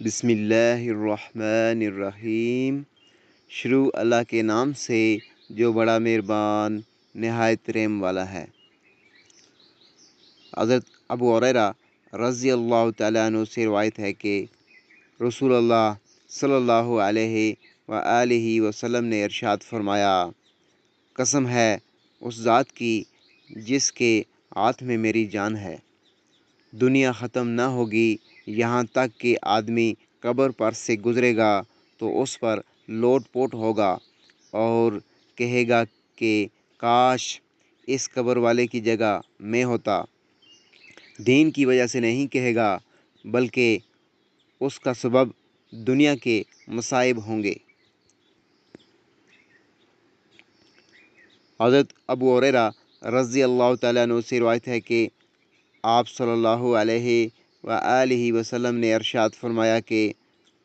بسم اللہ الرحمن الرحیم۔ شروع اللہ کے نام سے جو بڑا مہربان نہایت رحم والا ہے۔ حضرت ابو ہریرہ رضی اللہ تعالیٰ عنہ سے روایت ہے کہ رسول اللہ صلی اللہ علیہ وآلہ وسلم نے ارشاد فرمایا، قسم ہے اس ذات کی جس کے ہاتھ میں میری جان ہے، دنیا ختم نہ ہوگی یہاں تک کہ آدمی قبر پر سے گزرے گا تو اس پر لوٹ پوٹ ہوگا اور کہے گا کہ کاش اس قبر والے کی جگہ میں ہوتا۔ دین کی وجہ سے نہیں کہے گا بلکہ اس کا سبب دنیا کے مصائب ہوں گے۔ حضرت ابو ہریرہ رضی اللہ تعالیٰ عنہ سے روایت ہے کہ آپ صلی اللہ علیہ وآلہ وسلم نے ارشاد فرمایا کہ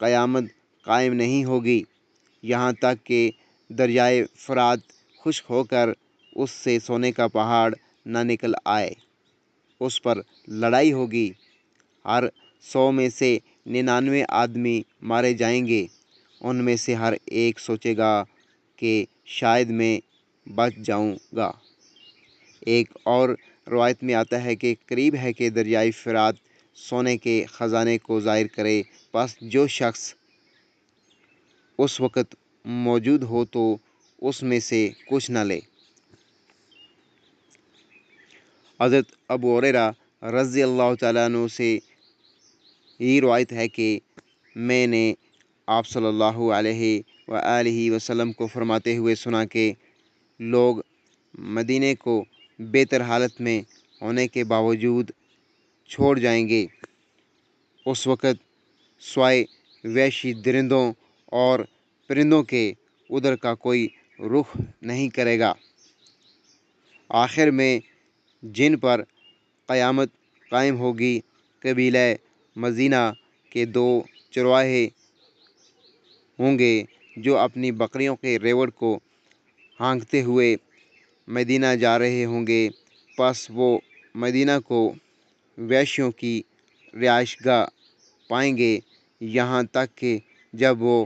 قیامت قائم نہیں ہوگی یہاں تک کہ دریائے فرات خشک ہو کر اس سے سونے کا پہاڑ نہ نکل آئے۔ اس پر لڑائی ہوگی، ہر 100 میں سے 99 آدمی مارے جائیں گے، ان میں سے ہر ایک سوچے گا کہ شاید میں بچ جاؤں گا۔ ایک اور روایت میں آتا ہے کہ قریب ہے کہ دریائے فرات سونے کے خزانے کو ظاہر کرے، پس جو شخص اس وقت موجود ہو تو اس میں سے کچھ نہ لے۔ حضرت ابو ہریرہ رضی اللہ تعالیٰ عنہ سے یہ روایت ہے کہ میں نے آپ صلی اللہ علیہ وآلہ وسلم کو فرماتے ہوئے سنا کہ لوگ مدینے کو بہتر حالت میں ہونے کے باوجود چھوڑ جائیں گے، اس وقت سوائے وحشی درندوں اور پرندوں کے ادھر کا کوئی رخ نہیں کرے گا۔ آخر میں جن پر قیامت قائم ہوگی قبیلہ مدینہ کے 2 چرواہے ہوں گے جو اپنی بکریوں کے ریوڑ کو ہانکتے ہوئے مدینہ جا رہے ہوں گے، پس وہ مدینہ کو وحشیوں کی رہائش گاہ پائیں گے یہاں تک کہ جب وہ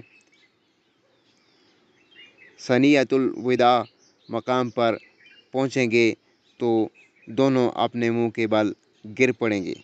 ثنیۃ الوداع مقام پر پہنچیں گے تو دونوں اپنے منہ کے بل گر پڑیں گے۔